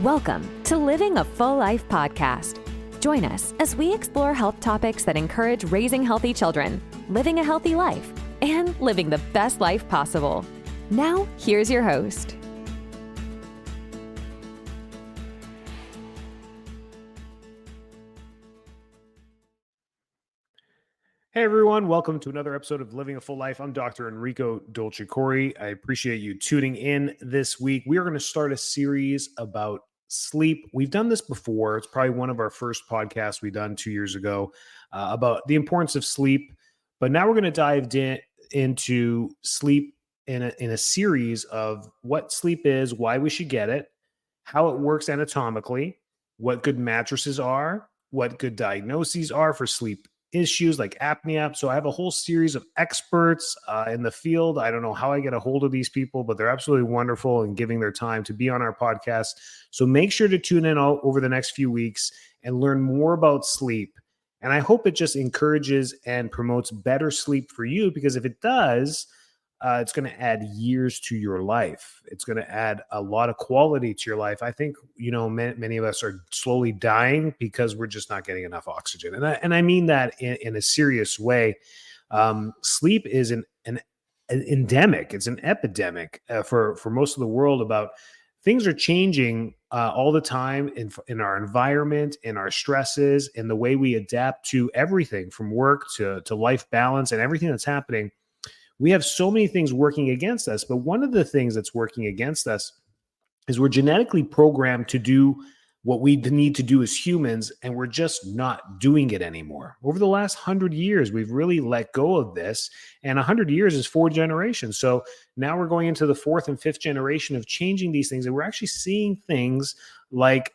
Welcome to Living a Full Life podcast. Join us as we explore health topics that encourage raising healthy children, living a healthy life, and living the best life possible. Now, here's your host. Hey everyone, welcome to another episode of Living a Full Life. I'm Dr. Enrico Dolcecore. I appreciate you tuning in this week. We are going to start a series about sleep. We've done this before. It's probably one of our first podcasts we done 2 years ago about the importance of sleep. But now we're going to dive into sleep in a series of what sleep is, why we should get it, how it works anatomically, what good mattresses are, what good diagnoses are for sleep issues like apnea. So I have a whole series of experts in the field. I don't know how I get a hold of these people, but they're absolutely wonderful in giving their time to be on our podcast. So make sure to tune in over the next few weeks and learn more about sleep. And I hope it just encourages and promotes better sleep for you, because if it does, it's going to add years to your life. It's going to add a lot of quality to your life. I think, many of us are slowly dying because we're just not getting enough oxygen. And I mean that in a serious way. Sleep is an endemic. It's an epidemic for most of the world. About things are changing all the time in our environment, in our stresses, in the way we adapt to everything from work to life balance and everything that's happening. We have so many things working against us, but one of the things that's working against us is we're genetically programmed to do what we need to do as humans, and we're just not doing it anymore. Over the last 100 years, we've really let go of this, and 100 years is 4 generations. So now we're going into the 4th and 5th generation of changing these things, and we're actually seeing things like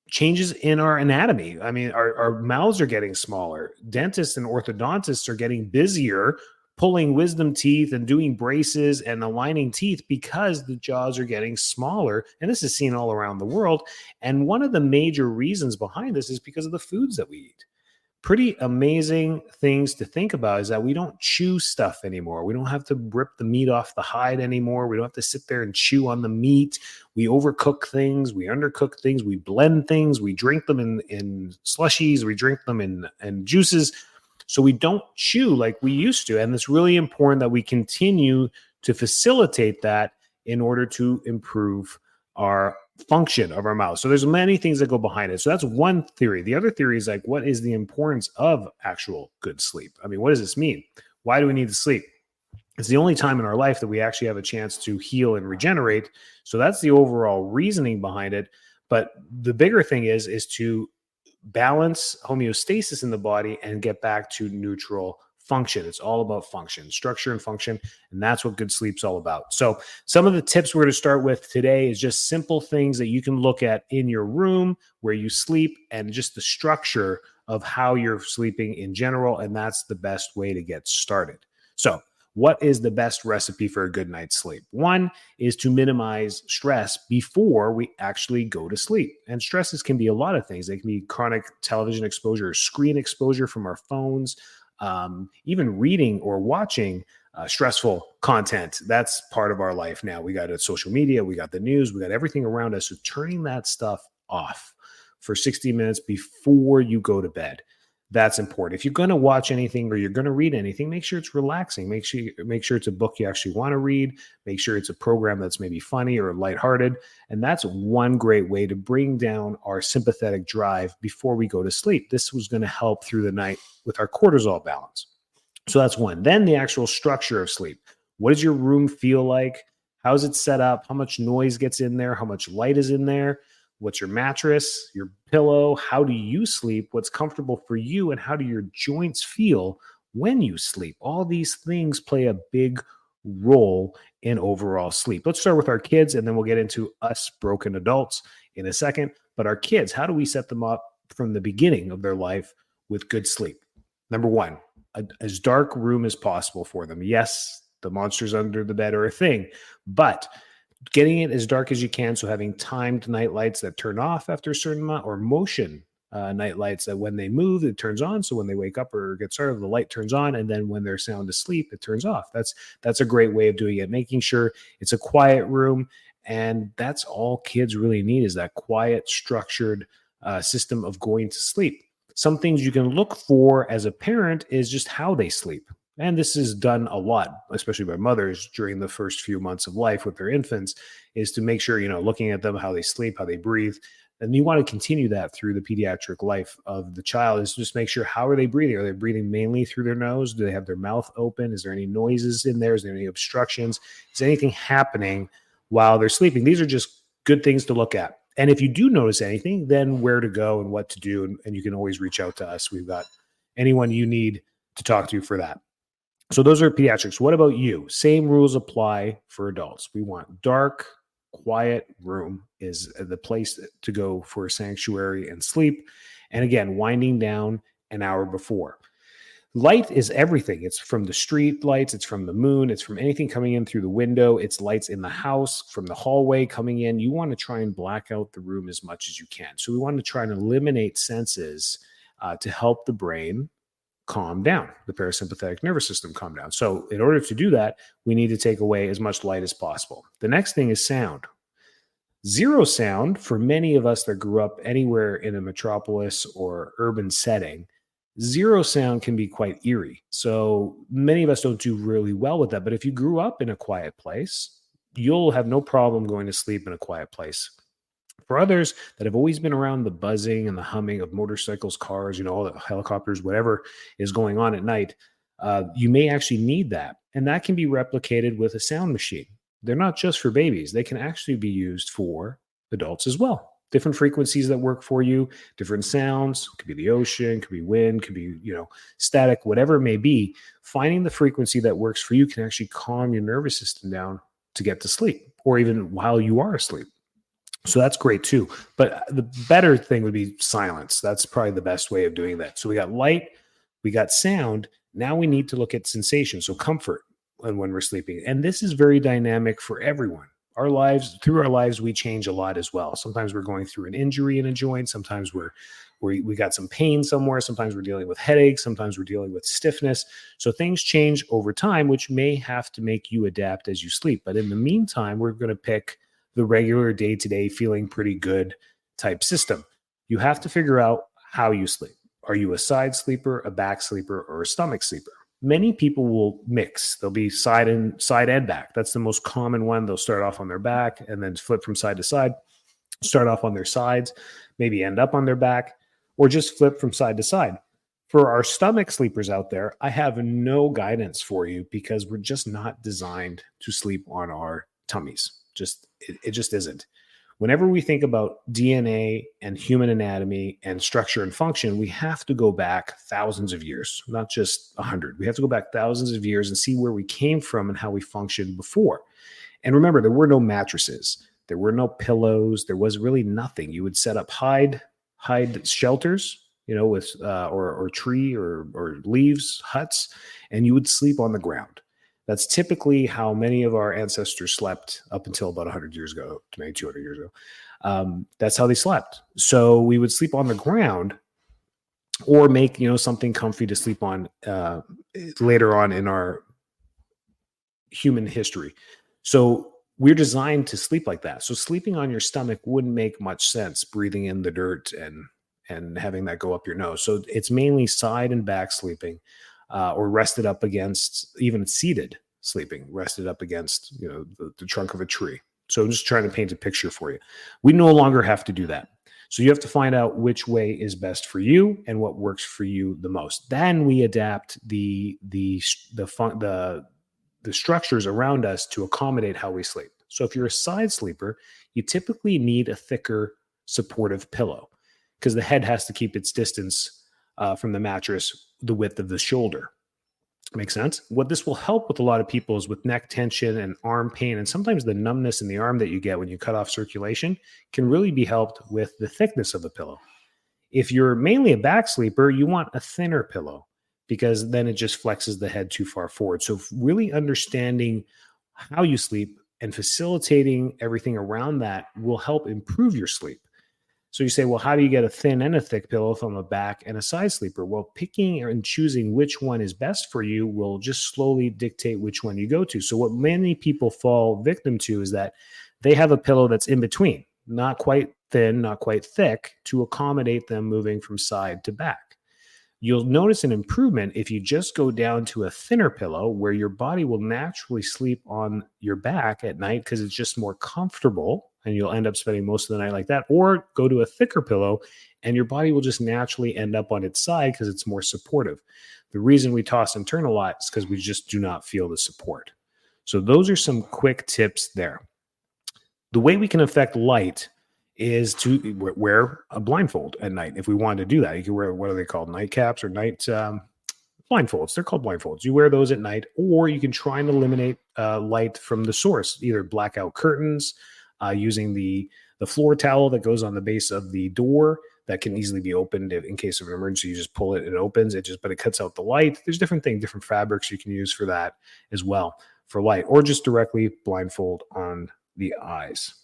changes in our anatomy. I mean, our mouths are getting smaller. Dentists and orthodontists are getting busier pulling wisdom teeth and doing braces and aligning teeth because the jaws are getting smaller. And this is seen all around the world. And one of the major reasons behind this is because of the foods that we eat. Pretty amazing things to think about is that we don't chew stuff anymore. We don't have to rip the meat off the hide anymore. We don't have to sit there and chew on the meat. We overcook things. We undercook things. We blend things. We drink them in slushies. We drink them in juices. So we don't chew like we used to. And it's really important that we continue to facilitate that in order to improve our function of our mouth. So there's many things that go behind it. So that's one theory. The other theory is like, what is the importance of actual good sleep? I mean, what does this mean? Why do we need to sleep? It's the only time in our life that we actually have a chance to heal and regenerate. So that's the overall reasoning behind it. But the bigger thing is to balance homeostasis in the body and get back to neutral function. It's all about function, structure and function. And that's what good sleep's all about. So some of the tips we're going to start with today is just simple things that you can look at in your room where you sleep and just the structure of how you're sleeping in general. And that's the best way to get started. So what is the best recipe for a good night's sleep? One is to minimize stress before we actually go to sleep. And stresses can be a lot of things. They can be chronic television exposure, or screen exposure from our phones, even reading or watching stressful content. That's part of our life now. We got social media, we got the news, we got everything around us. So turning that stuff off for 60 minutes before you go to bed. That's important. If you're going to watch anything or you're going to read anything, make sure it's relaxing. Make sure it's a book you actually want to read. Make sure it's a program that's maybe funny or lighthearted. And that's one great way to bring down our sympathetic drive before we go to sleep. This was going to help through the night with our cortisol balance. So that's one. Then the actual structure of sleep. What does your room feel like? How's it set up? How much noise gets in there? How much light is in there? What's your mattress, your pillow? How do you sleep? What's comfortable for you? And how do your joints feel when you sleep? All these things play a big role in overall sleep. Let's start with our kids, and then we'll get into us broken adults in a second. But our kids, how do we set them up from the beginning of their life with good sleep? Number one, as dark room as possible for them. Yes, the monsters under the bed are a thing, but getting it as dark as you can. So having timed night lights that turn off after a certain amount, or motion night lights that when they move, it turns on. So when they wake up or get started, the light turns on. And then when they're sound asleep, it turns off. That's a great way of doing it. Making sure it's a quiet room And that's all kids really need, is that quiet, structured system of going to sleep. Some things you can look for as a parent is just how they sleep. And this is done a lot, especially by mothers during the first few months of life with their infants, is to make sure, looking at them, how they sleep, how they breathe. And you want to continue that through the pediatric life of the child, is just make sure, how are they breathing? Are they breathing mainly through their nose? Do they have their mouth open? Is there any noises in there? Is there any obstructions? Is anything happening while they're sleeping? These are just good things to look at. And if you do notice anything, then where to go and what to do. And you can always reach out to us. We've got anyone you need to talk to for that. So those are pediatrics. What about you? Same rules apply for adults. We want dark, quiet room is the place to go for a sanctuary and sleep. And again, winding down an hour before. Light is everything. It's from the street lights. It's from the moon. It's from anything coming in through the window. It's lights in the house, from the hallway coming in. You want to try and black out the room as much as you can. So we want to try and eliminate senses to help the brain calm down, the parasympathetic nervous system calm down. So in order to do that, we need to take away as much light as possible. The next thing is sound. Zero sound, for many of us that grew up anywhere in a metropolis or urban setting, zero sound can be quite eerie. So many of us don't do really well with that. But if you grew up in a quiet place, you'll have no problem going to sleep in a quiet place. For others that have always been around the buzzing and the humming of motorcycles, cars, all the helicopters, whatever is going on at night, you may actually need that. And that can be replicated with a sound machine. They're not just for babies. They can actually be used for adults as well. Different frequencies that work for you, different sounds. Could be the ocean, could be wind, could be, static, whatever it may be. Finding the frequency that works for you can actually calm your nervous system down to get to sleep, or even while you are asleep. So that's great too. But the better thing would be silence. That's probably the best way of doing that. So we got light, we got sound. Now we need to look at sensation. So comfort when we're sleeping. And this is very dynamic for everyone. Through our lives, we change a lot as well. Sometimes we're going through an injury in a joint. Sometimes we got some pain somewhere. Sometimes we're dealing with headaches. Sometimes we're dealing with stiffness. So things change over time, which may have to make you adapt as you sleep. But in the meantime, we're going to pick the regular day-to-day feeling pretty good type system. You have to figure out how you sleep. Are you a side sleeper, a back sleeper, or a stomach sleeper? Many people will mix. They'll be side and back. That's the most common one. They'll start off on their back and then flip from side to side, start off on their sides, maybe end up on their back, or just flip from side to side. For our stomach sleepers out there, I have no guidance for you, because we're just not designed to sleep on our tummies. It just isn't. Whenever we think about DNA and human anatomy and structure and function, we have to go back thousands of years, not just 100. We have to go back thousands of years and see where we came from and how we functioned before. And remember, there were no mattresses. There were no pillows. There was really nothing. You would set up hide shelters, with or tree or leaves, huts, and you would sleep on the ground. That's typically how many of our ancestors slept up until about 100 years ago, maybe 200 years ago. That's how they slept. So we would sleep on the ground, or make, something comfy to sleep on later on in our human history. So we're designed to sleep like that. So sleeping on your stomach wouldn't make much sense, breathing in the dirt and having that go up your nose. So it's mainly side and back sleeping. Or rested up against, even seated sleeping, rested up against, the trunk of a tree. So I'm just trying to paint a picture for you. We no longer have to do that. So you have to find out which way is best for you and what works for you the most. Then we adapt the structures around us to accommodate how we sleep. So if you're a side sleeper, you typically need a thicker supportive pillow, because the head has to keep its distance from the mattress the width of the shoulder. Makes sense? What this will help with a lot of people is with neck tension and arm pain, and sometimes the numbness in the arm that you get when you cut off circulation can really be helped with the thickness of the pillow. If you're mainly a back sleeper, you want a thinner pillow, because then it just flexes the head too far forward. So really understanding how you sleep and facilitating everything around that will help improve your sleep. So you say, well, how do you get a thin and a thick pillow if I'm a back and a side sleeper? Well, picking and choosing which one is best for you will just slowly dictate which one you go to. So what many people fall victim to is that they have a pillow that's in between, not quite thin, not quite thick, to accommodate them moving from side to back. You'll notice an improvement if you just go down to a thinner pillow where your body will naturally sleep on your back at night because it's just more comfortable and you'll end up spending most of the night like that. Or go to a thicker pillow and your body will just naturally end up on its side because it's more supportive. The reason we toss and turn a lot is because we just do not feel the support. So those are some quick tips there. The way we can affect light is to wear a blindfold at night. If we want to do that, you can wear, what are they called? Nightcaps or night blindfolds. They're called blindfolds. You wear those at night, or you can try and eliminate light from the source, either blackout curtains, using the floor towel that goes on the base of the door that can easily be opened in case of an emergency. You just pull it, it opens, but it cuts out the light. There's different things, different fabrics you can use for that as well for light, or just directly blindfold on the eyes.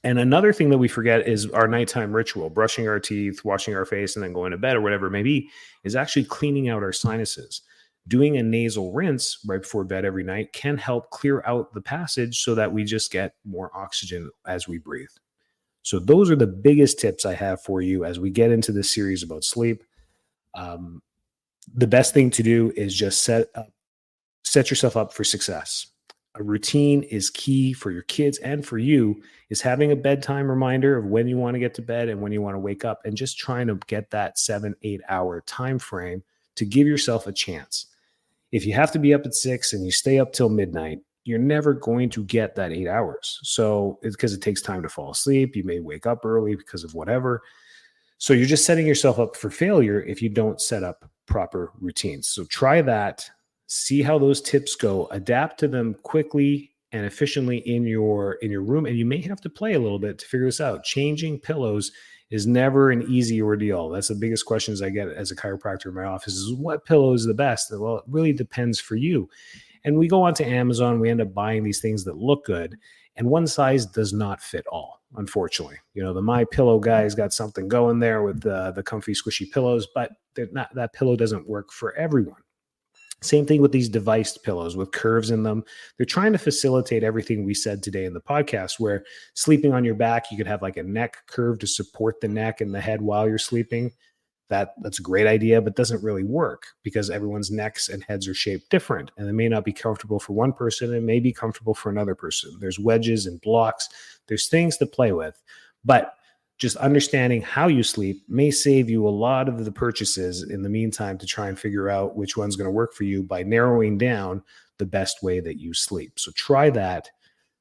And another thing that we forget is our nighttime ritual. Brushing our teeth, washing our face, and then going to bed or whatever it may be, is actually cleaning out our sinuses. Doing a nasal rinse right before bed every night can help clear out the passage so that we just get more oxygen as we breathe. So those are the biggest tips I have for you as we get into this series about sleep. The best thing to do is just set yourself up for success. A routine is key for your kids and for you, is having a bedtime reminder of when you want to get to bed and when you want to wake up, and just trying to get that 7-8 hour time frame to give yourself a chance. If you have to be up at 6 and you stay up till midnight, you're never going to get that 8 hours. So it's because it takes time to fall asleep. You may wake up early because of whatever. So you're just setting yourself up for failure if you don't set up proper routines. So try that. See how those tips go, adapt to them quickly and efficiently in your room. And you may have to play a little bit to figure this out. Changing pillows is never an easy ordeal. That's the biggest questions I get as a chiropractor in my office is, what pillow is the best? Well, it really depends for you. And we go onto Amazon, we end up buying these things that look good, and one size does not fit all, unfortunately. You know, the My Pillow guy's got something going there with the comfy, squishy pillows, but that pillow doesn't work for everyone. Same thing with these device pillows with curves in them. They're trying to facilitate everything we said today in the podcast, where sleeping on your back, you could have like a neck curve to support the neck and the head while you're sleeping. That's a great idea, but doesn't really work because everyone's necks and heads are shaped different, and it may not be comfortable for one person. It may be comfortable for another person. There's wedges and blocks. There's things to play with, but just understanding how you sleep may save you a lot of the purchases in the meantime to try and figure out which one's going to work for you by narrowing down the best way that you sleep. So try that,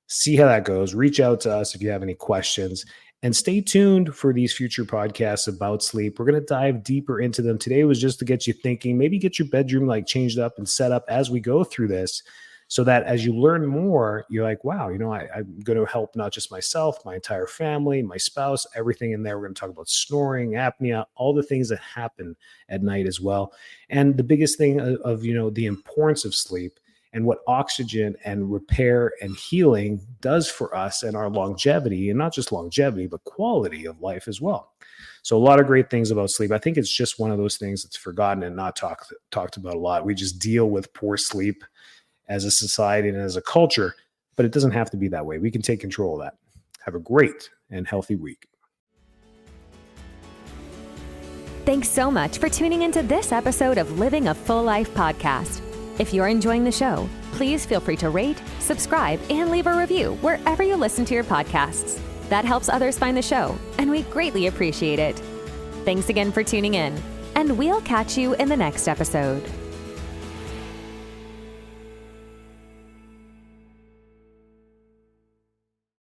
see how that goes. Reach out to us if you have any questions, and stay tuned for these future podcasts about sleep. We're going to dive deeper into them. Today was just to get you thinking, maybe get your bedroom like changed up and set up as we go through this, so that as you learn more, you're like, wow, you know, I'm going to help not just myself, my entire family, my spouse, everything in there. We're going to talk about snoring, apnea, all the things that happen at night as well. And the biggest thing of you know, the importance of sleep and what oxygen and repair and healing does for us and our longevity, and not just longevity, but quality of life as well. So a lot of great things about sleep. I think it's just one of those things that's forgotten and not talked about a lot. We just deal with poor sleep as a society and as a culture, but it doesn't have to be that way. We can take control of that. Have a great and healthy week. Thanks so much for tuning into this episode of Living a Full Life podcast. If you're enjoying the show, please feel free to rate, subscribe, and leave a review wherever you listen to your podcasts. That helps others find the show, and we greatly appreciate it. Thanks again for tuning in, and we'll catch you in the next episode.